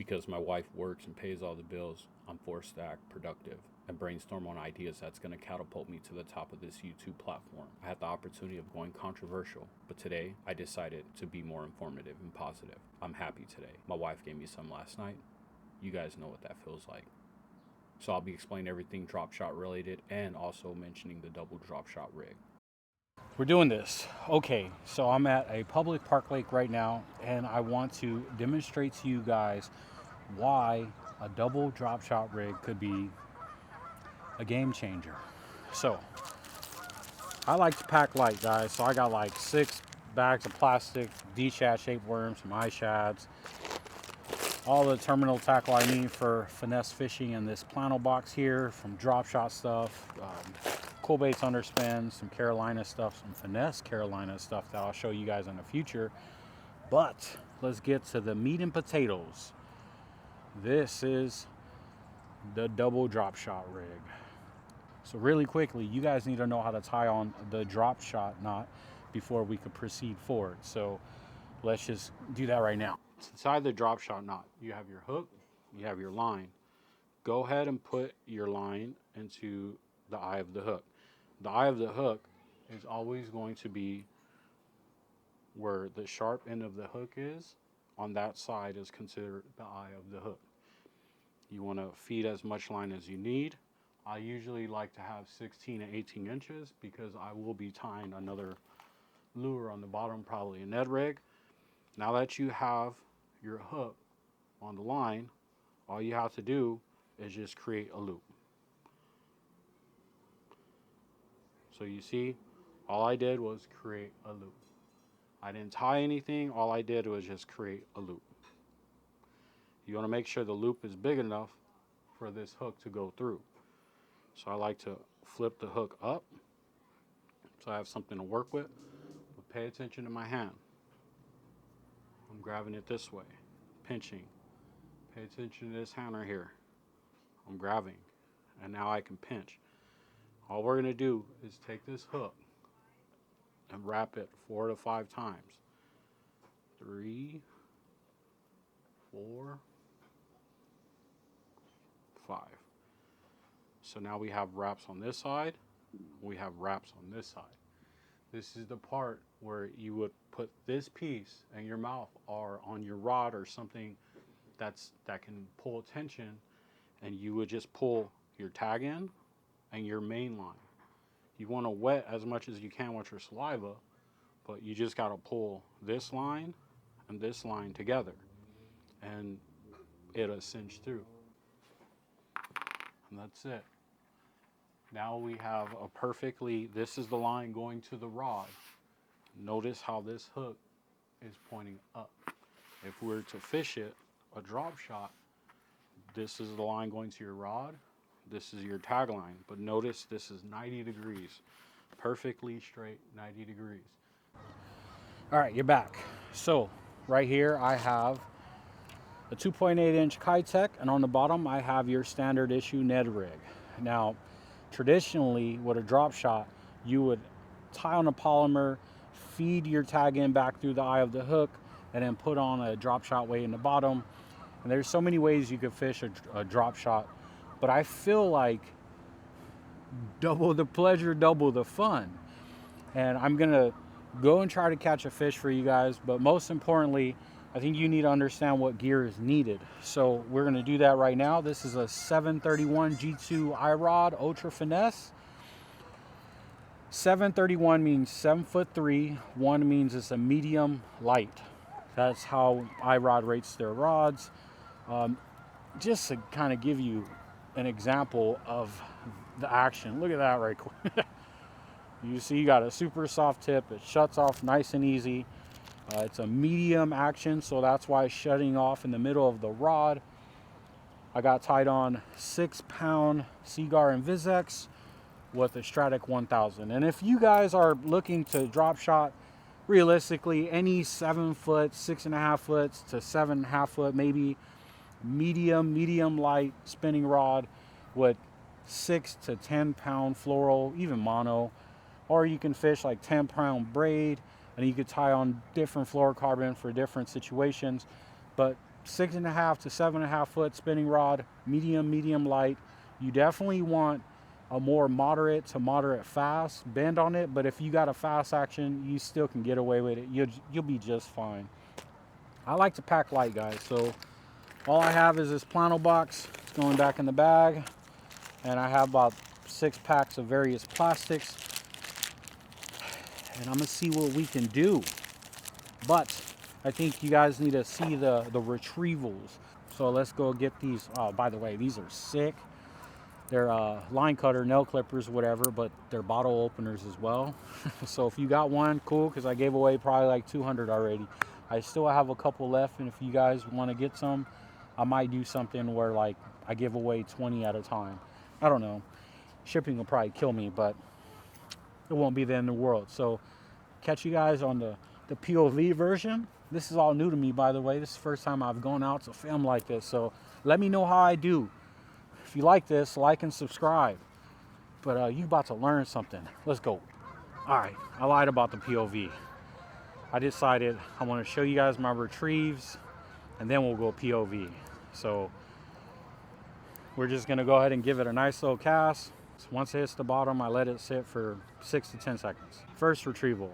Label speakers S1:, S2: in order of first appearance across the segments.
S1: Because my wife works and pays all the bills, I'm forced to act productive and brainstorm on ideas that's going to catapult me to the top of this YouTube platform. I had the opportunity of going controversial, but today I decided to be more informative and positive. I'm happy today. My wife gave me some last night. You guys know what that feels like. So I'll be explaining everything drop shot related and also mentioning the double drop shot rig.
S2: We're doing this. Okay, so I'm at a public park lake right now, and I want to demonstrate to you guys why a double drop shot rig could be a game changer. So I like to pack light, guys. So I got like 6 bags of plastic, D-shad shaped worms, some eye shads, all the terminal tackle I need for finesse fishing in this plano box here, from drop shot stuff, cool baits underspin, some Carolina stuff, some finesse Carolina stuff that I'll show you guys in the future. But let's get to the meat and potatoes. This is the double drop shot rig. So really quickly, you guys need to know how to tie on the drop shot knot before we could proceed forward. So let's just do that right now. Inside the drop shot knot, you have your hook, you have your line. Go ahead and put your line into the eye of the hook. The eye of the hook is always going to be where the sharp end of the hook is. On that side is considered the eye of the hook. You want to feed as much line as you need. I usually like to have 16 to 18 inches because I will be tying another lure on the bottom, probably a Ned rig. Now that you have your hook on the line, all you have to do is just create a loop. So you see, all I did was create a loop. I didn't tie anything, all I did was just create a loop. You want to make sure the loop is big enough for this hook to go through. So I like to flip the hook up so I have something to work with. But pay attention to my hand. I'm grabbing it this way, pinching. Pay attention to this hand right here. I'm grabbing, and now I can pinch. All we're going to do is take this hook and wrap it 4 to 5 times. 3, 4, 5. So now we have wraps on this side, we have wraps on this side. This is the part where you would put this piece in your mouth or on your rod or something that can pull tension, and you would just pull your tag in and your main line. You want to wet as much as you can with your saliva, but you just got to pull this line and this line together, and it'll cinch through. And that's it. Now we have a perfectly, this is the line going to the rod. Notice how this hook is pointing up. If we were to fish it, a drop shot, this is the line going to your rod, this is your tag line. But notice this is 90 degrees, perfectly straight 90 degrees. All right, you're back. So right here I have a 2.8 inch Kitech, and on the bottom I have your standard issue Ned rig. Now, traditionally with a drop shot, you would tie on a polymer, feed your tag in back through the eye of the hook, and then put on a drop shot weight in the bottom. And there's so many ways you could fish a drop shot, but I feel like double the pleasure, double the fun. And I'm gonna go and try to catch a fish for you guys, but most importantly, I think you need to understand what gear is needed. So we're gonna do that right now. This is a 731 G2 iRod Ultra Finesse. 731 means 7'3". 1 means it's a medium light. That's how iRod rates their rods. Just to kind of give you an example of the action. Look at that right quick. You see you got a super soft tip. It shuts off nice and easy. It's a medium action, so that's why it's shutting off in the middle of the rod. I got tied on 6-pound Seaguar and Vizex with a Stratic 1000. And if you guys are looking to drop shot, realistically, any 7 foot, 6.5 foot to 7.5 foot, maybe medium light spinning rod with 6 to 10 pound fluoro, even mono, or you can fish like 10-pound braid, and you could tie on different fluorocarbon for different situations. But 6.5 to 7.5 foot spinning rod, medium light. You definitely want a more moderate to moderate fast bend on it, but if you got a fast action, you still can get away with it. You'll be just fine. I like to pack light, guys, so all I have is this plano box. It's going back in the bag, and I have about 6 packs of various plastics, and I'm gonna see what we can do. But I think you guys need to see the retrievals. So let's go get these. Oh, by the way, these are sick. They're line cutter, nail clippers, whatever, but they're bottle openers as well. So if you got one, cool, because I gave away probably like 200 already. I still have a couple left, and if you guys want to get some, I might do something where like I give away 20 at a time. I don't know. Shipping will probably kill me, but it won't be the end of the world. So catch you guys on the POV version. This is all new to me, by the way. This is the first time I've gone out to film like this, so let me know how I do. If you like this, like and subscribe. But you about to learn something. Let's go. All right, I lied about the POV. I decided I want to show you guys my retrieves, and then we'll go POV. So we're just gonna go ahead and give it a nice little cast. So once it hits the bottom, I let it sit for 6 to 10 seconds. First retrieval,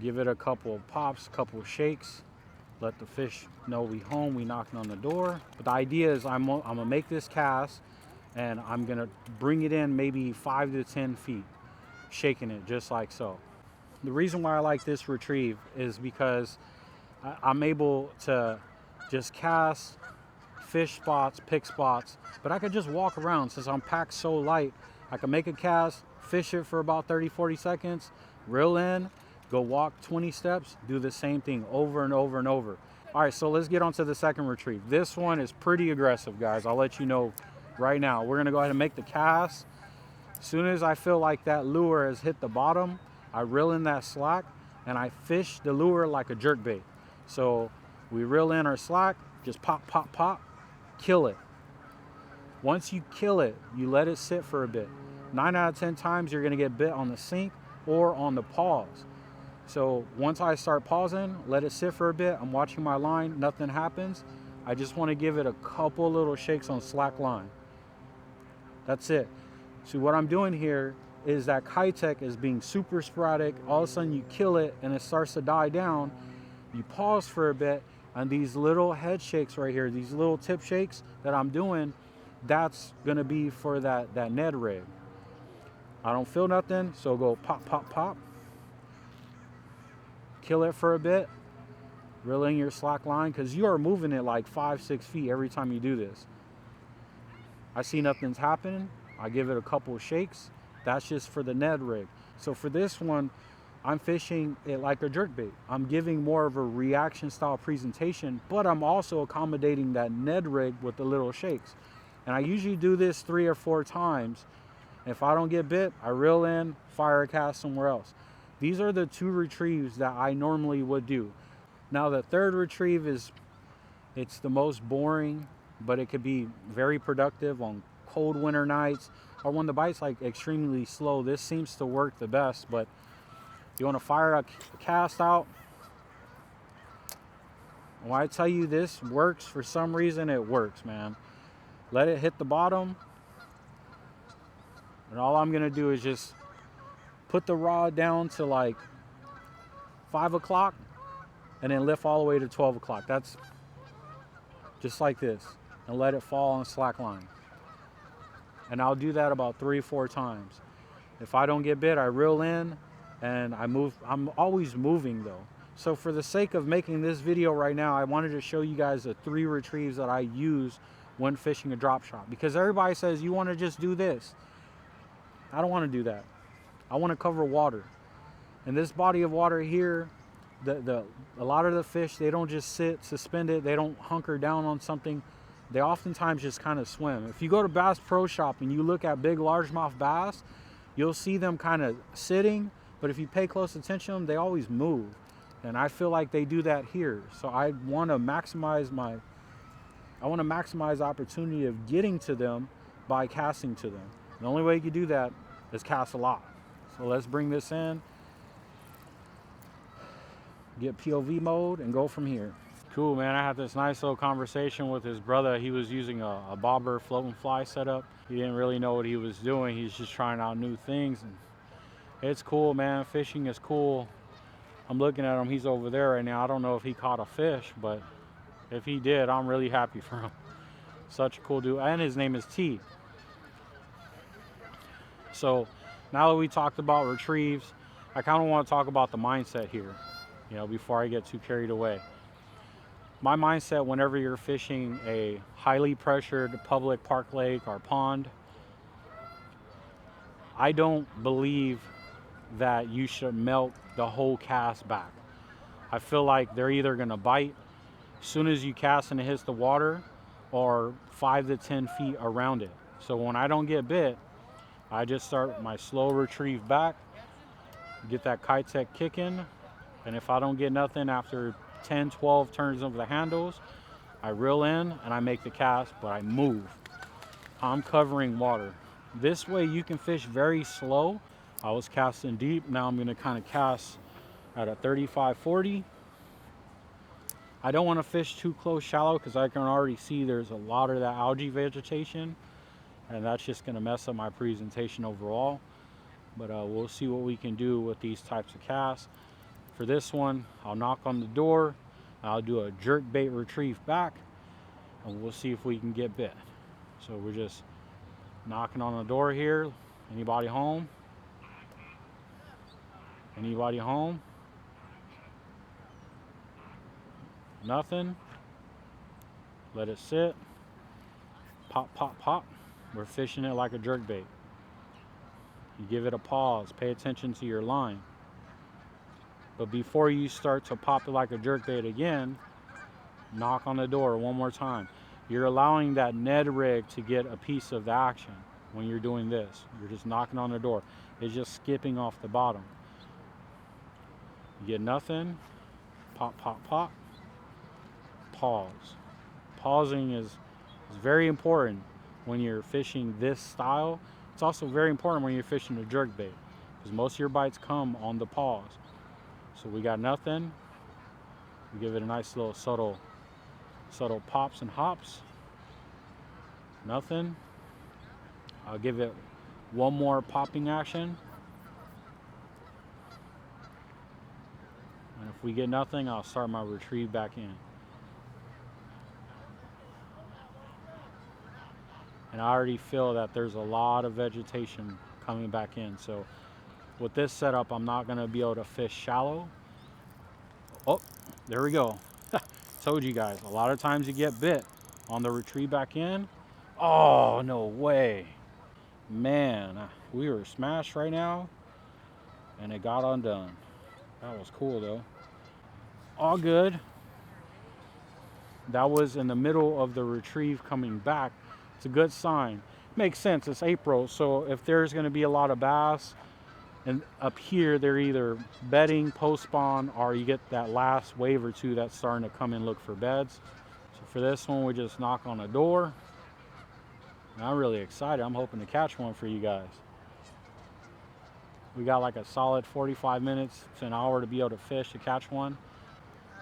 S2: give it a couple of pops, couple of shakes. Let the fish know we home, we knocking on the door. But the idea is I'm gonna make this cast, and I'm gonna bring it in maybe 5 to 10 feet, shaking it just like so. The reason why I like this retrieve is because I'm able to just cast, fish spots, pick spots, but I could just walk around. Since I'm packed so light, I can make a cast, fish it for about 30, 40 seconds, reel in, go walk 20 steps, do the same thing over and over and over. All right, so let's get on to the second retrieve. This one is pretty aggressive, guys. I'll let you know right now. We're gonna go ahead and make the cast. As soon as I feel like that lure has hit the bottom, I reel in that slack and I fish the lure like a jerk bait. So we reel in our slack, just pop, pop, pop, kill it. Once you kill it, you let it sit for a bit. 9 out of 10 times you're gonna get bit on the sink or on the pause. So once I start pausing, let it sit for a bit. I'm watching my line, nothing happens. I just wanna give it a couple little shakes on slack line. That's it. So what I'm doing here is that Kitech is being super sporadic. All of a sudden you kill it and it starts to die down. You pause for a bit, and these little head shakes right here, these little tip shakes that I'm doing, that's gonna be for that Ned rig. I don't feel nothing, so go pop, pop, pop. Kill it for a bit, reel in your slack line, because you are moving it like 5, 6 feet every time you do this. I see nothing's happening. I give it a couple of shakes. That's just for the Ned rig. So for this one, I'm fishing it like a jerkbait. I'm giving more of a reaction style presentation, but I'm also accommodating that Ned rig with the little shakes. And I usually do this 3 or 4 times. If I don't get bit, I reel in, fire a cast somewhere else. These are the 2 retrieves that I normally would do. Now the third retrieve it's the most boring, but it could be very productive on cold winter nights or when the bite's like extremely slow. This seems to work the best, but you want to fire a cast out. When I tell you this works, for some reason it works, man. Let it hit the bottom, and all I'm gonna do is just put the rod down to like 5 o'clock and then lift all the way to 12 o'clock. That's just like this, and let it fall on slack line. And I'll do that about 3 or 4 times. If I don't get bit, I reel in and I move. I'm always moving though. So for the sake of making this video right now, I wanted to show you guys the 3 retrieves that I use when fishing a drop shot, because everybody says you want to just do this. I don't want to do that. I want to cover water. And this body of water here, a lot of the fish, they don't just sit suspended, they don't hunker down on something. They oftentimes just kind of swim. If you go to Bass Pro Shop and you look at big largemouth bass, you'll see them kind of sitting, but if you pay close attention to them, they always move. And I feel like they do that here. So I want to maximize the opportunity of getting to them by casting to them. The only way you can do that is cast a lot. So let's bring this in, get POV mode, and go from here. Cool, man. I had this nice little conversation with his brother. He was using a bobber float and fly setup. He didn't really know what he was doing. He's just trying out new things. And it's cool, man. Fishing is cool. I'm looking at him. He's over there right now. I don't know if he caught a fish, but if he did, I'm really happy for him. Such a cool dude. And his name is T. So now that we talked about retrieves, I kind of want to talk about the mindset here, before I get too carried away. My mindset whenever you're fishing a highly pressured public park lake or pond, I don't believe that you should melt the whole cast back. I feel like they're either going to bite as soon as you cast and it hits the water, or 5 to 10 feet around it. So when I don't get bit, I just start my slow retrieve back, get that kite kicking, and if I don't get nothing after 10, 12 turns of the handles, I reel in and I make the cast, but I move. I'm covering water. This way you can fish very slow. I was casting deep. Now I'm gonna kind of cast at a 35, 40. I don't want to fish too close shallow because I can already see there's a lot of that algae vegetation, and that's just gonna mess up my presentation overall. But we'll see what we can do with these types of casts. For this one, I'll knock on the door, I'll do a jerk bait retrieve back, and we'll see if we can get bit. So we're just knocking on the door here. Anybody home? Anybody home? Nothing. Let it sit. Pop, pop, pop. We're fishing it like a jerk bait. You give it a pause. Pay attention to your line. But before you start to pop it like a jerk bait again, knock on the door one more time. You're allowing that Ned rig to get a piece of the action when you're doing this. You're just knocking on the door. It's just skipping off the bottom. You get nothing. Pop, pop, pop. Pause. Pausing is very important when you're fishing this style. It's also very important when you're fishing a jerk bait, because most of your bites come on the pause. So we got nothing. We give it a nice little subtle pops and hops. Nothing. I'll give it one more popping action. And if we get nothing, I'll start my retrieve back in. And I already feel that there's a lot of vegetation coming back in. So with this setup, I'm not gonna be able to fish shallow. Oh, there we go. Told you guys, a lot of times you get bit on the retrieve back in. Oh, no way. Man, we were smashed right now and it got undone. That was cool though. All good. That was in the middle of the retrieve coming back. It's a good sign. Makes sense, it's April, so if there's gonna be a lot of bass, and up here they're either bedding, post spawn, or you get that last wave or two that's starting to come and look for beds. So for this one, we just knock on the door. And I'm really excited. I'm hoping to catch one for you guys. We got like a solid 45 minutes to an hour to be able to fish to catch one.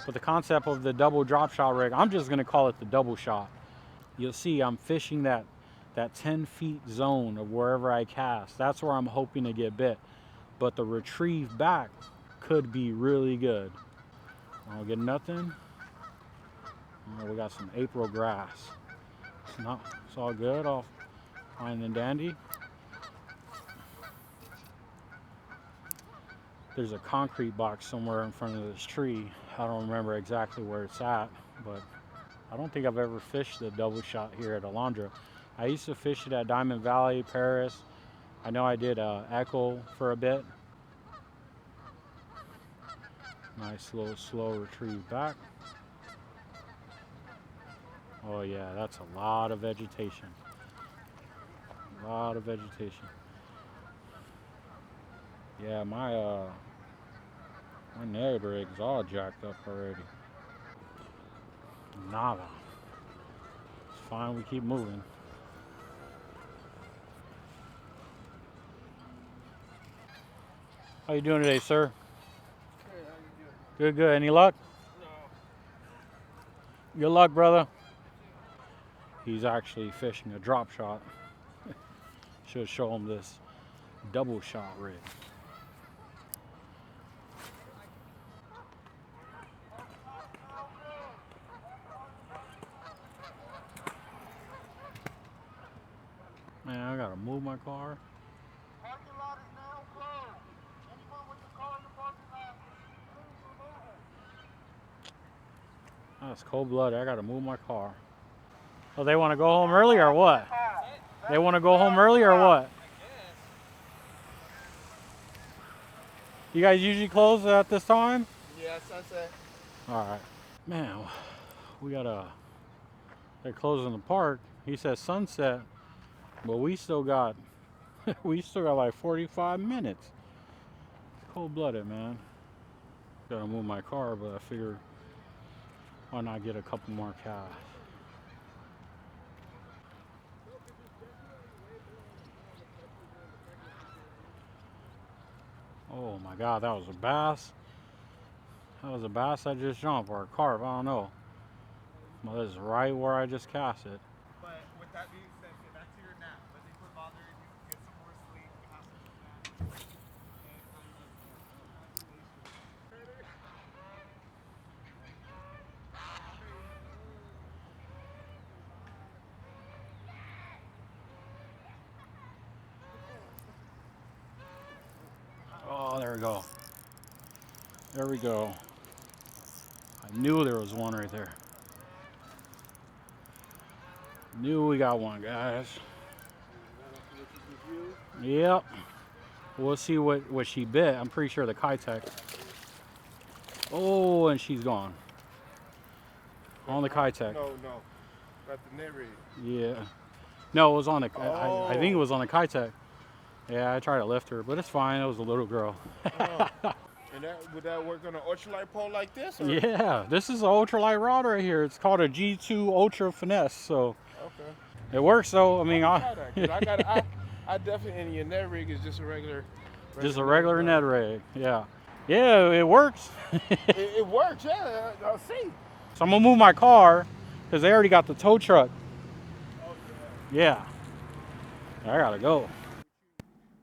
S2: But the concept of the double drop shot rig, I'm just gonna call it the double shot. You'll see I'm fishing that 10 feet zone of wherever I cast. That's where I'm hoping to get bit. But the retrieve back could be really good. I'll get nothing. We got some April grass. It's all good, all fine and dandy. There's a concrete box somewhere in front of this tree. I don't remember exactly where it's at, but I don't think I've ever fished the double shot here at Alondra. I used to fish it at Diamond Valley, Paris. I know I did Echo for a bit. Nice little slow retrieve back. Oh yeah, that's a lot of vegetation. A lot of vegetation. Yeah, my Ned rig's all jacked up already. Nada. It's fine, we keep moving. How you doing today, sir?
S3: Good, how you doing?
S2: Good, good. Any luck?
S3: No.
S2: Good luck, brother. He's actually fishing a drop shot. Should show him this double shot rig. Man, I gotta move my car.
S3: Parking lot is now closed. Anyone with the car in the parking lot, please remove it.
S2: That's cold blooded. I gotta move my car. Oh, they want to go home early or what? They want to go home early or what? You guys usually close at this time?
S3: Yes, I said.
S2: All right. Man, we gotta. They're closing the park. He says sunset, but we still got. We still got like 45 minutes. Cold blooded, man. Gotta move my car, but I figure why not get a couple more cash? Oh my God, that was a bass. That was a bass that just jumped, or a carp, I don't know. Well, this is right where I just cast it.
S3: But with that being said, get back to your nap. Let me quit bothering you. Get some more sleep. Have some nap.
S2: Oh, there we go. There we go. I knew there was one right there. Knew we got one, guys. Yep. We'll see what she bit. I'm pretty sure the Kitech. Oh, and she's gone. On the Kitech.
S3: No. Got the net rig.
S2: Yeah. No, it was on the. I think it was on the Kitech. Yeah, I tried to lift her, but it's fine. It was a little girl.
S3: And would that work on an ultralight pole like this? Or?
S2: Yeah, this is an ultralight rod right here. It's called a G2 Ultra Finesse. So
S3: Okay.
S2: it works though. I mean,
S3: I definitely, and your net rig is just a regular
S2: just a regular net rig. Yeah. Yeah, it works.
S3: it works, yeah. I'll see.
S2: So I'm gonna move my car because they already got the tow truck.
S3: Oh,
S2: Yeah. I gotta go.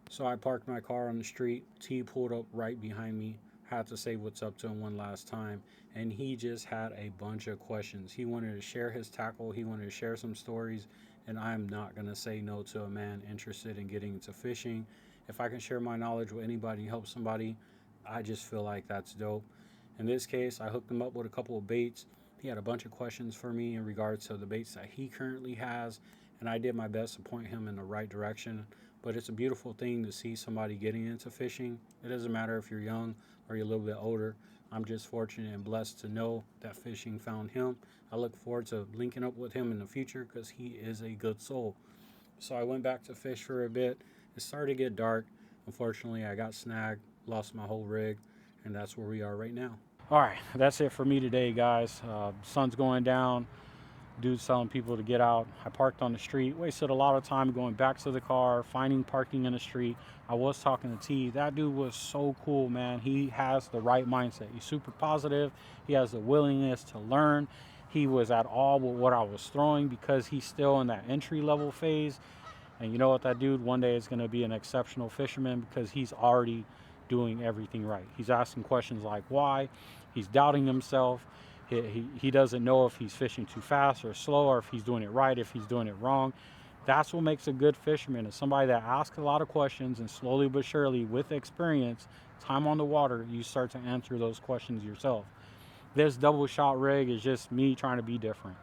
S1: So I parked my car on the street. T pulled up right behind me. Had to say what's up to him one last time. And he just had a bunch of questions. He wanted to share his tackle. He wanted to share some stories. And I'm not going to say no to a man interested in getting into fishing. If I can share my knowledge with anybody and help somebody, I just feel like that's dope. In this case, I hooked him up with a couple of baits. He had a bunch of questions for me in regards to the baits that he currently has. And I did my best to point him in the right direction. But it's a beautiful thing to see somebody getting into fishing. It doesn't matter if you're young or you're a little bit older. I'm just fortunate and blessed to know that fishing found him. I look forward to linking up with him in the future because he is a good soul. So I went back to fish for a bit. It started to get dark. Unfortunately, I got snagged, lost my whole rig, and that's where we are right now.
S2: All right, that's it for me today, guys. Sun's going down. Dude's telling people to get out. I parked on the street, wasted a lot of time going back to the car, finding parking in the street. I was talking to T. That dude was so cool, man. He has the right mindset. He's super positive. He has the willingness to learn. He was at all with what I was throwing because he's still in that entry level phase. And you know what, that dude one day is going to be an exceptional fisherman because he's already doing everything right. He's asking questions like why. He's doubting himself. He doesn't know if he's fishing too fast or slow, or if he's doing it right, if he's doing it wrong. That's what makes a good fisherman, is somebody that asks a lot of questions, and slowly but surely, with experience, time on the water, you start to answer those questions yourself. This double shot rig is just me trying to be different.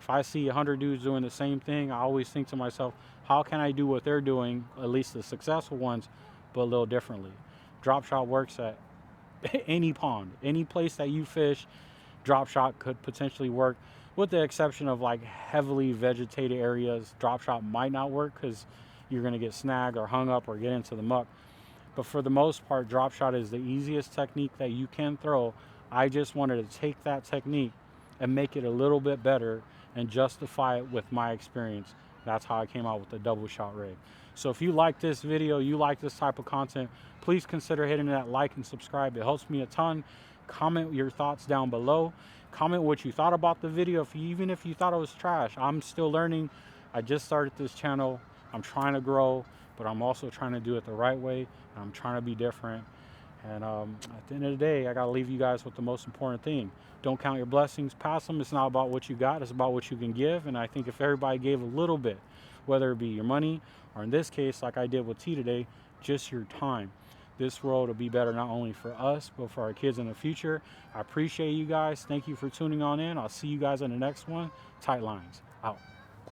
S2: If I see 100 dudes doing the same thing, I always think to myself, how can I do what they're doing, at least the successful ones, but a little differently? Drop shot works at any pond, any place that you fish. Drop shot could potentially work, with the exception of like heavily vegetated areas. Drop shot might not work because you're going to get snagged or hung up or get into the muck. But for the most part, drop shot is the easiest technique that you can throw. I just wanted to take that technique and make it a little bit better and justify it with my experience. That's how I came out with the double shot rig. So if you like this video, you like this type of content, please consider hitting that like and subscribe. It helps me a ton. Comment your thoughts down below. Comment what you thought about the video. Even if you thought it was trash, I'm still learning. I just started this channel. I'm trying to grow, but I'm also trying to do it the right way. And I'm trying to be different. And at the end of the day, I got to leave you guys with the most important thing. Don't count your blessings, pass them. It's not about what you got, it's about what you can give. And I think if everybody gave a little bit, whether it be your money, or in this case, like I did with T today, just your time, this world will be better not only for us, but for our kids in the future. I appreciate you guys. Thank you for tuning on in. I'll see you guys in the next one. Tight lines, out.